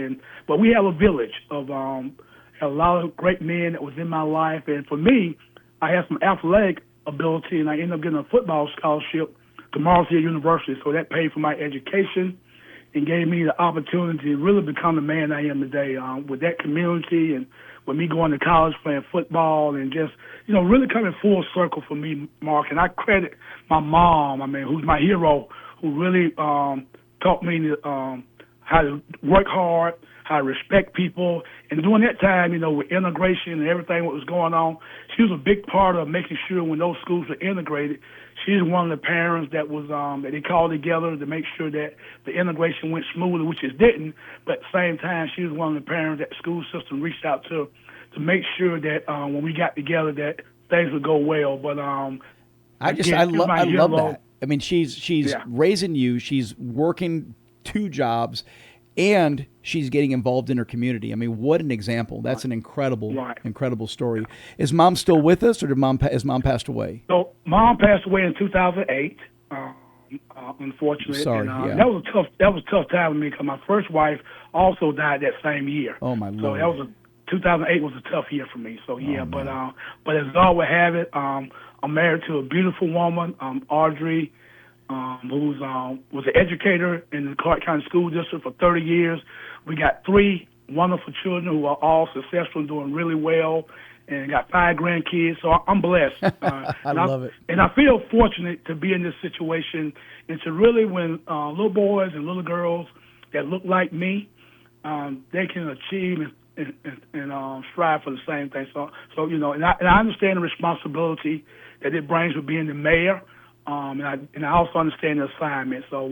but we have a village of a lot of great men that was in my life, and for me, I had some athletic ability, and I ended up getting a football scholarship to Marshall University, so that paid for my education and gave me the opportunity to really become the man I am today with that community and with me going to college playing football and just, really coming full circle for me, Mark. And I credit my mom, who's my hero, who really taught me how to work hard, how to respect people. And during that time, with integration and everything what was going on, she was a big part of making sure when those schools were integrated, she's one of the parents that was that they called together to make sure that the integration went smoothly, which it didn't. But at the same time, she was one of the parents that the school system reached out to make sure that when we got together that things would go well. But I love that. I mean, she's raising you. She's working 2 jobs, and she's getting involved in her community. I mean, what an example! That's an incredible story. Is Mom still with us, or has Mom passed away? So Mom passed away in 2008. Unfortunately, Sorry, that was a tough time for me because my first wife also died that same year. Oh my Lord! So that was 2008 was a tough year for me. So but as God would have it, I'm married to a beautiful woman, Audrey, who was an educator in the Clark County School District for 30 years. We got 3 wonderful children who are all successful and doing really well, and got 5 grandkids. So I'm blessed. I love it. And I feel fortunate to be in this situation and to really, when little boys and little girls that look like me, they can achieve and strive for the same thing. So and I understand the responsibility that it brings with being the mayor and I also understand the assignment. So,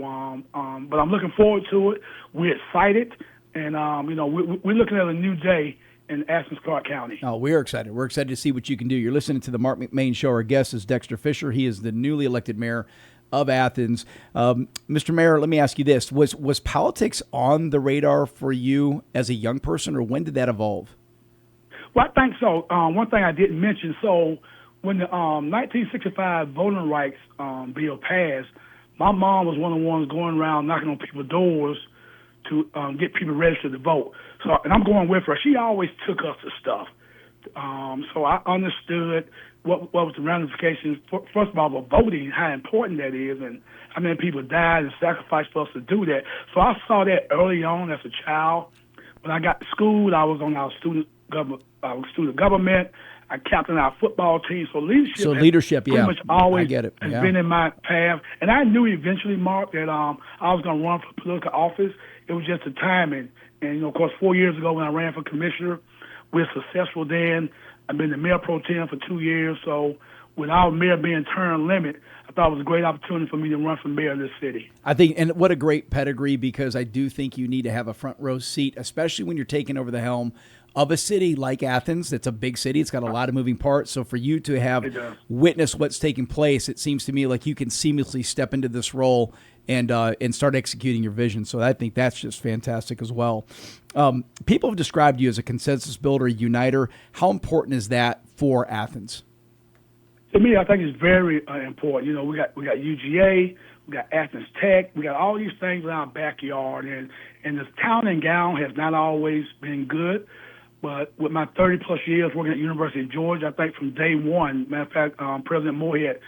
but I'm looking forward to it. We're excited, and we're looking at a new day in Athens, Clarke County. Oh, we are excited. We're excited to see what you can do. You're listening to the Marc McMain Show. Our guest is Dexter Fisher. He is the newly elected mayor of Athens. Mr. Mayor, let me ask you this. Was politics on the radar for you as a young person, or when did that evolve? Well, I think so. One thing I didn't mention, so when the 1965 voting rights bill passed, my mom was one of the ones going around knocking on people's doors to get people registered to vote. So, and I'm going with her. She always took us to stuff. So I understood what was the ramifications, first of all, of voting, how important that is, and how many people died and sacrificed for us to do that. So I saw that early on as a child. When I got to school, I was on our student government. I captained our football team. So leadership pretty much always I get it. has been in my path. And I knew eventually, Mark, that I was going to run for political office. It was just the timing. And, of course, 4 years ago when I ran for commissioner, we were successful then. I've been the mayor pro tem for 2 years. So with our mayor being term limit, I thought it was a great opportunity for me to run for mayor of this city. I think, and what a great pedigree, because I do think you need to have a front row seat, especially when you're taking over the helm of a city like Athens. It's a big city. It's got a lot of moving parts. So for you to have witnessed what's taking place, it seems to me like you can seamlessly step into this role and start executing your vision. So I think that's just fantastic as well. People have described you as a consensus builder, a uniter. How important is that for Athens? To me, I think it's very important. You know, we got UGA, we got Athens Tech, we got all these things in our backyard, and the town and gown has not always been good. But with my 30-plus years working at University of Georgia, I think from day one, matter of fact, President Moorhead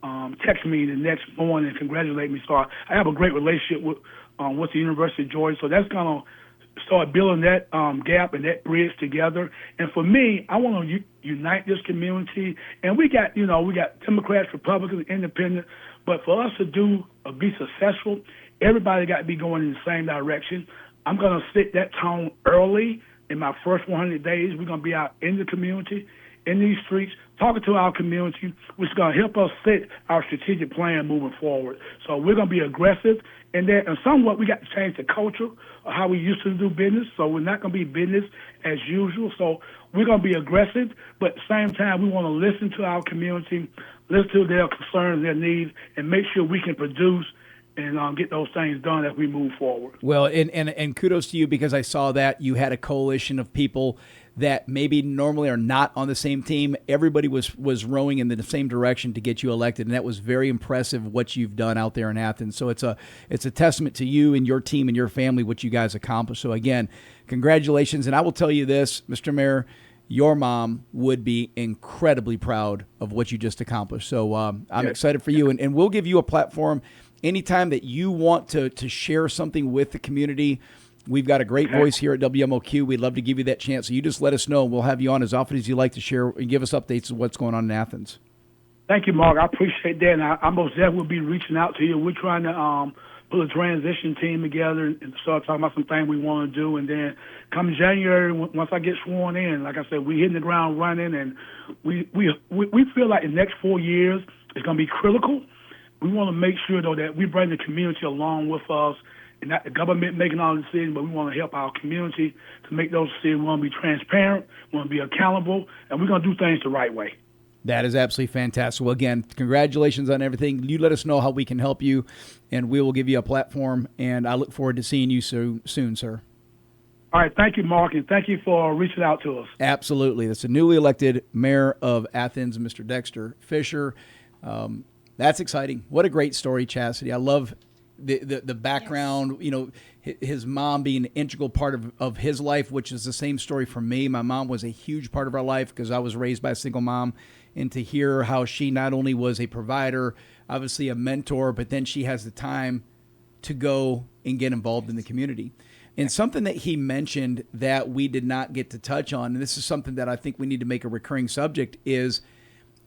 texted me the next morning and congratulated me. So I have a great relationship with the University of Georgia. So that's going to start building that gap and that bridge together. And for me, I want to unite this community. And we got Democrats, Republicans, Independents. But for us to be successful, everybody got to be going in the same direction. I'm going to set that tone early. In my first 100 days, we're going to be out in the community, in these streets, talking to our community, which is going to help us set our strategic plan moving forward. So we're going to be aggressive in that. And somewhat, we got to change the culture of how we used to do business. So we're not going to be business as usual. So we're going to be aggressive, but at the same time, we want to listen to our community, listen to their concerns, their needs, and make sure we can produce and get those things done as we move forward. Well, and kudos to you, because I saw that you had a coalition of people that maybe normally are not on the same team. Everybody was rowing in the same direction to get you elected, and that was very impressive what you've done out there in Athens. So it's a testament to you and your team and your family, what you guys accomplished. So again, congratulations. And I will tell you this, Mr. Mayor, your mom would be incredibly proud of what you just accomplished. So I'm excited for you, and we'll give you a platform anytime that you want to share something with the community. We've got a great voice here at WMOQ. We'd love to give you that chance. So you just let us know, and we'll have you on as often as you like to share and give us updates of what's going on in Athens. Thank you, Mark. I appreciate that, and I most definitely will be reaching out to you. We're trying to put a transition team together and start talking about some things we want to do. And then come January, once I get sworn in, like I said, we're hitting the ground running, and we feel like the next 4 years is going to be critical. We want to make sure, though, that we bring the community along with us, and not the government making all the decisions, but we want to help our community to make those decisions. We want to be transparent, we want to be accountable, and we're going to do things the right way. That is absolutely fantastic. Well, again, congratulations on everything. You let us know how we can help you, and we will give you a platform, and I look forward to seeing you soon, sir. All right. Thank you, Mark, and thank you for reaching out to us. Absolutely. That's the newly elected mayor of Athens, Mr. Dexter Fisher. That's exciting. What a great story, Chastity. I love the background, you know, his mom being an integral part of his life, which is the same story for me. My mom was a huge part of our life because I was raised by a single mom, and to hear how she not only was a provider, obviously a mentor, but then she has the time to go and get involved in the community. And something that he mentioned that we did not get to touch on, and this is something that I think we need to make a recurring subject, is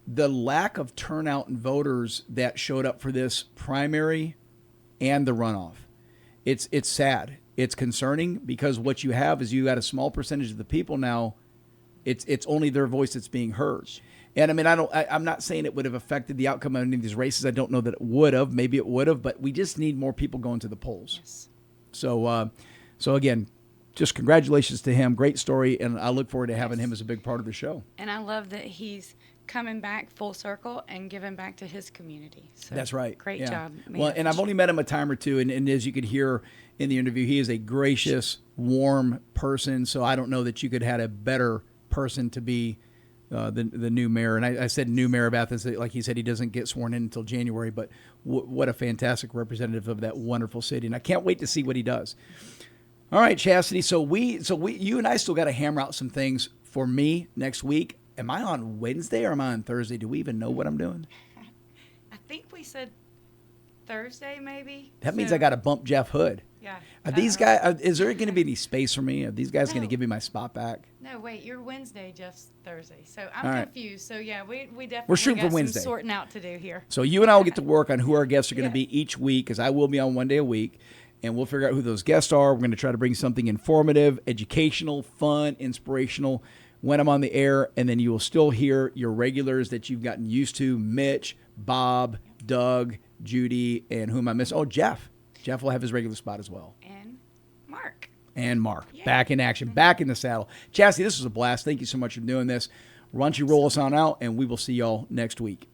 the lack of turnout in voters that showed up for this primary and the runoff. It's sad. It's concerning, because what you have is you got a small percentage of the people now It's only their voice that's being heard. And I mean, I'm not saying it would have affected the outcome of any of these races. I don't know that it would have. Maybe it would have, but we just need more people going to the polls. Yes. So again, just congratulations to him. Great story, and I look forward to having him as a big part of the show. And I love that he's coming back full circle and giving back to his community. So that's right. Great yeah. job. Well, and I've only met him a time or two, and as you could hear in the interview, he is a gracious, warm person. So I don't know that you could have had a better person to be the new mayor. And I said new mayor of Athens, like he said, he doesn't get sworn in until January, but what a fantastic representative of that wonderful city. And I can't wait to see what he does. All right, Chastity. So you and I still got to hammer out some things for me next week. Am I on Wednesday or am I on Thursday? Do we even know what I'm doing? I think we said Thursday, maybe. That means I got to bump Jeff Hood. Yeah. Are these guys? Is there going to be any space for me? Are these guys going to give me my spot back? No, wait. You're Wednesday, Jeff's Thursday. So All I'm right. confused. So yeah, we definitely We're shooting got for Wednesday. some sorting out to do here. So you and I will get to work on who our guests are going to be each week, because I will be on one day a week, and we'll figure out who those guests are. We're going to try to bring something informative, educational, fun, inspirational when I'm on the air, and then you will still hear your regulars that you've gotten used to: Mitch, Bob, Doug, Judy, and who am I missing? Oh, Jeff. Jeff will have his regular spot as well. And Mark. Back in action, back in the saddle. Chastity, this was a blast. Thank you so much for doing this. Why don't you roll us on out, and we will see y'all next week.